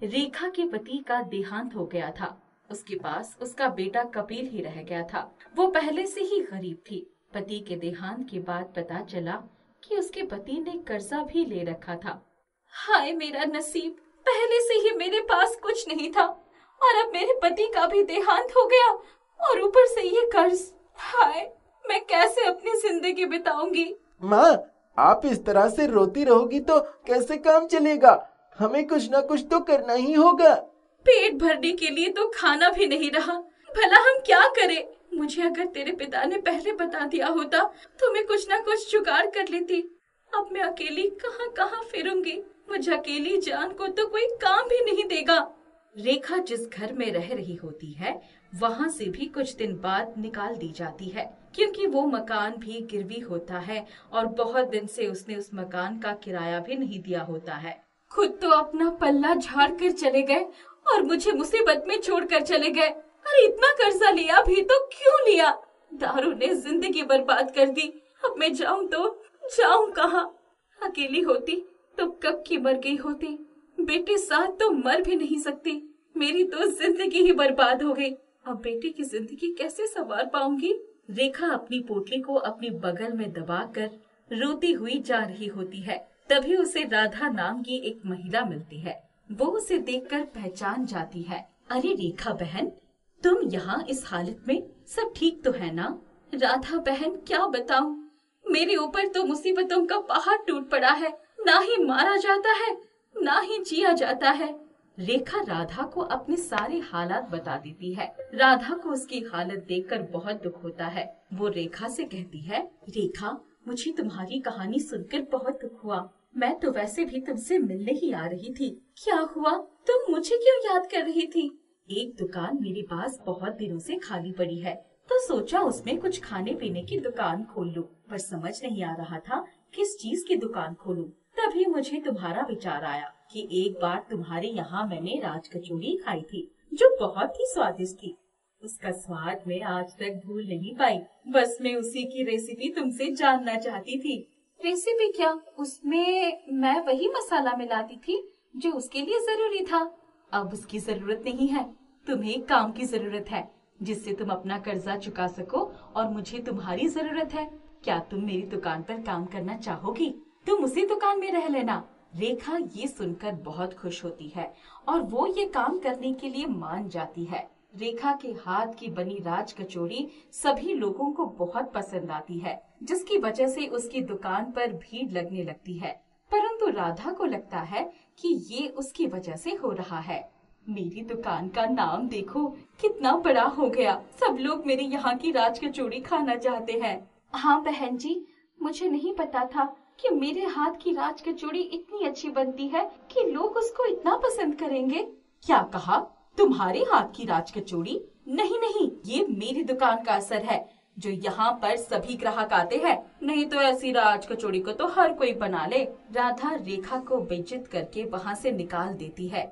रेखा के पति का देहांत हो गया था। उसके पास उसका बेटा कपिल ही रह गया था। वो पहले से ही गरीब थी। पति के देहांत के बाद पता चला कि उसके पति ने कर्जा भी ले रखा था। हाय मेरा नसीब, पहले से ही मेरे पास कुछ नहीं था और अब मेरे पति का भी देहांत हो गया और ऊपर से ये कर्ज। हाय, मैं कैसे अपनी जिंदगी बिताऊंगी। माँ, आप इस तरह से रोती रहोगी तो कैसे काम चलेगा? हमें कुछ ना कुछ तो करना ही होगा। पेट भरने के लिए तो खाना भी नहीं रहा, भला हम क्या करें। मुझे अगर तेरे पिता ने पहले बता दिया होता तो मैं कुछ ना कुछ जुगाड़ कर लेती। अब मैं अकेली कहाँ कहाँ फिरूंगी। मुझे अकेली जान को तो कोई काम भी नहीं देगा। रेखा जिस घर में रह रही होती है वहाँ से भी कुछ दिन बाद निकाल दी जाती है, क्योंकि वो मकान भी गिरवी होता है और बहुत दिन से उसने उस मकान का किराया भी नहीं दिया होता है। खुद तो अपना पल्ला झाड़ कर चले गए और मुझे मुसीबत में छोड़कर चले गए। अरे इतना कर्जा लिया भी तो क्यों लिया? दारू ने जिंदगी बर्बाद कर दी। अब मैं जाऊं तो जाऊं कहाँ? अकेली होती तो कब की मर गई होती। बेटे साथ तो मर भी नहीं सकती। मेरी तो जिंदगी ही बर्बाद हो गई। अब बेटे की जिंदगी कैसे संवार पाऊंगी? रेखा अपनी पोटली को अपनी बगल में दबाकर रोती हुई जा रही होती है। तभी उसे राधा नाम की एक महिला मिलती है। वो उसे देखकर पहचान जाती है। अरे रेखा बहन, तुम यहाँ इस हालत में, सब ठीक तो है ना? राधा बहन, क्या बताऊं, मेरे ऊपर तो मुसीबतों का पहाड़ टूट पड़ा है। ना ही मारा जाता है, ना ही जिया जाता है। रेखा राधा को अपने सारे हालात बता देती है। राधा को उसकी हालत देखकर बहुत दुख होता है। वो रेखा से कहती है, रेखा, मुझे तुम्हारी कहानी सुनकर बहुत दुख हुआ। मैं तो वैसे भी तुमसे मिलने ही आ रही थी। क्या हुआ? तुम मुझे क्यों याद कर रही थी? एक दुकान मेरे पास बहुत दिनों से खाली पड़ी है, तो सोचा उसमें कुछ खाने पीने की दुकान खोल लूं, पर समझ नहीं आ रहा था किस चीज की दुकान खोलूं। तभी मुझे तुम्हारा विचार आया कि एक बार तुम्हारे यहाँ मैंने राज कचौड़ी खाई थी, जो बहुत ही स्वादिष्ट थी। उसका स्वाद मैं आज तक भूल नहीं पाई। बस मैं उसी की रेसिपी तुमसे जानना चाहती थी। रेसिपी क्या? उसमें मैं वही मसाला मिलाती थी जो उसके लिए जरूरी था। अब उसकी जरूरत नहीं है। तुम्हें एक काम की जरूरत है जिससे तुम अपना कर्जा चुका सको, और मुझे तुम्हारी जरूरत है। क्या तुम मेरी दुकान पर काम करना चाहोगी? तुम उसी दुकान में रह लेना। रेखा ये सुनकर बहुत खुश होती है और वो ये काम करने के लिए मान जाती है। रेखा के हाथ की बनी राज कचौड़ी सभी लोगों को बहुत पसंद आती है, जिसकी वजह से उसकी दुकान पर भीड़ लगने लगती है। परंतु राधा को लगता है कि ये उसकी वजह से हो रहा है। मेरी दुकान का नाम देखो कितना बड़ा हो गया। सब लोग मेरे यहाँ की राज कचौड़ी खाना चाहते हैं। हाँ बहन जी, मुझे नहीं पता था कि मेरे हाथ की राज कचौड़ी इतनी अच्छी बनती है कि लोग उसको इतना पसंद करेंगे। क्या कहा? तुम्हारे हाथ की राज कचौड़ी? नहीं नहीं, ये मेरी दुकान का असर है जो यहाँ पर सभी ग्राहक आते हैं। नहीं तो ऐसी राज कचौड़ी को तो हर कोई बना ले। राधा रेखा को बेइज्जत करके वहाँ से निकाल देती है।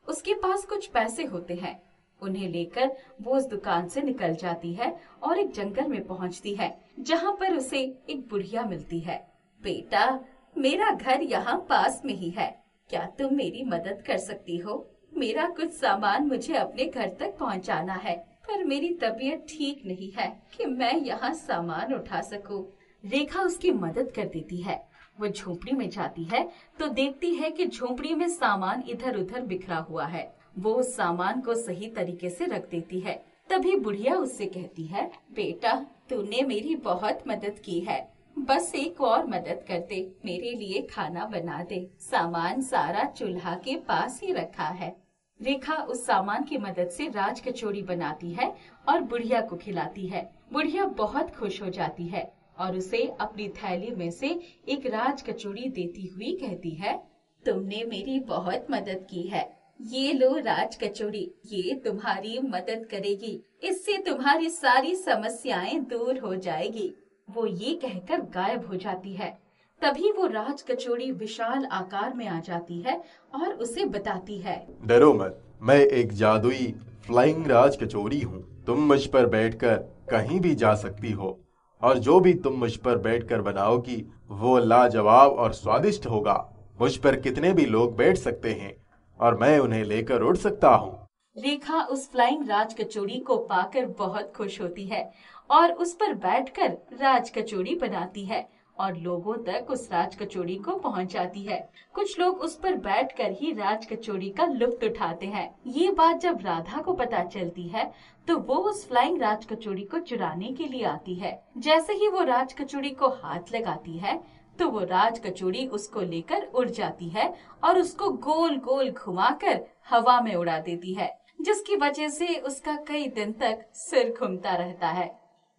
उसके पास कुछ पैसे होते हैं, उन्हें लेकर वो उस दुकान से निकल जाती है और एक जंगल में पहुंचती है, जहाँ पर उसे एक बुढ़िया मिलती है। बेटा, मेरा घर यहाँ पास में ही है, क्या तुम मेरी मदद कर सकती हो? मेरा कुछ सामान मुझे अपने घर तक पहुँचाना है, पर मेरी तबीयत ठीक नहीं है कि मैं यहाँ सामान उठा सकूं। रेखा उसकी मदद कर देती है। वो झोपड़ी में जाती है तो देखती है कि झोपड़ी में सामान इधर उधर बिखरा हुआ है। वो उस सामान को सही तरीके से रख देती है। तभी बुढ़िया उससे कहती है, बेटा, तूने मेरी बहुत मदद की है, बस एक और मदद कर दे, मेरे लिए खाना बना दे। सामान सारा चूल्हा के पास ही रखा है। रेखा उस सामान की मदद से राज कचौड़ी बनाती है और बुढ़िया को खिलाती है। बुढ़िया बहुत खुश हो जाती है और उसे अपनी थैली में से एक राज कचौड़ी देती हुई कहती है, तुमने मेरी बहुत मदद की है, ये लो राज कचौड़ी, ये तुम्हारी मदद करेगी, इससे तुम्हारी सारी समस्याएं दूर हो जाएगी। वो ये कहकर गायब हो जाती है। तभी वो राज कचौड़ी विशाल आकार में आ जाती है और उसे बताती है, डरो मत, मैं एक जादुई फ्लाइंग राज कचौड़ी हूँ। तुम मुझ पर बैठकर कहीं भी जा सकती हो और जो भी तुम मुझ पर बैठकर बनाओगी वो लाजवाब और स्वादिष्ट होगा। मुझ पर कितने भी लोग बैठ सकते हैं और मैं उन्हें लेकर उड़ सकता हूँ। रेखा उस फ्लाइंग राज कचौड़ी को पाकर बहुत खुश होती है और उस पर बैठकर राज कचौड़ी बनाती है और लोगों तक उस राज कचौड़ी को पहुंचाती है। कुछ लोग उस पर बैठकर ही राज कचौड़ी का लुत्फ उठाते हैं। ये बात जब राधा को पता चलती है तो वो उस फ्लाइंग राज कचौड़ी को चुराने के लिए आती है। जैसे ही वो राज कचौड़ी को हाथ लगाती है तो वो राज कचौड़ी उसको लेकर उड़ जाती है और उसको गोल गोल घुमाकर हवा में उड़ा देती है, जिसकी वजह से उसका कई दिन तक सिर घूमता रहता है।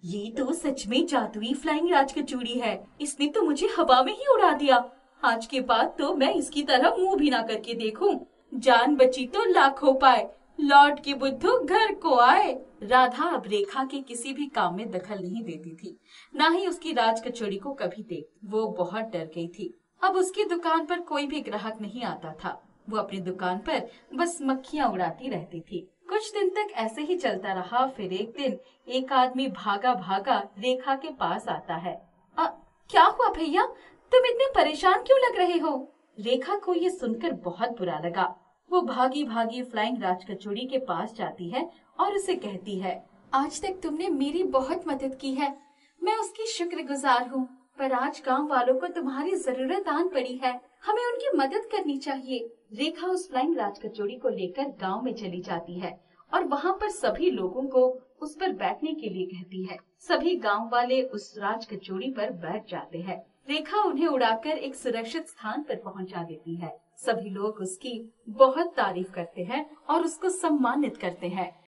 ये तो सच में जादुई फ्लाइंग राज कचौड़ी है। इसने तो मुझे हवा में ही उड़ा दिया। आज के बाद तो मैं इसकी तरह मुंह भी ना करके देखूं। जान बची तो लाखों पाए, लौट के बुद्धू घर को आए। राधा अब रेखा के किसी भी काम में दखल नहीं देती थी, ना ही उसकी राज कचौड़ी को कभी देख। वो बहुत डर गई थी। अब उसकी दुकान पर कोई भी ग्राहक नहीं आता था। वो अपनी दुकान पर बस मक्खियां उड़ाती रहती थी। कुछ दिन तक ऐसे ही चलता रहा। फिर एक दिन एक आदमी भागा भागा रेखा के पास आता है। क्या हुआ भैया, तुम इतने परेशान क्यों लग रहे हो? रेखा को ये सुनकर बहुत बुरा लगा। वो भागी भागी फ्लाइंग राज कचौड़ी के पास जाती है और उसे कहती है, आज तक तुमने मेरी बहुत मदद की है, मैं उसकी शुक्रगुजार हूँ। पर आज गांव वालों को तुम्हारी जरूरत आन पड़ी है, हमें उनकी मदद करनी चाहिए। रेखा उस फ्लाइंग राज कचौड़ी को लेकर गांव में चली जाती है और वहाँ पर सभी लोगों को उस पर बैठने के लिए कहती है। सभी गांव वाले उस राज कचौड़ी पर बैठ जाते हैं। रेखा उन्हें उड़ाकर एक सुरक्षित स्थान पर पहुँचा देती है। सभी लोग उसकी बहुत तारीफ करते हैं और उसको सम्मानित करते हैं।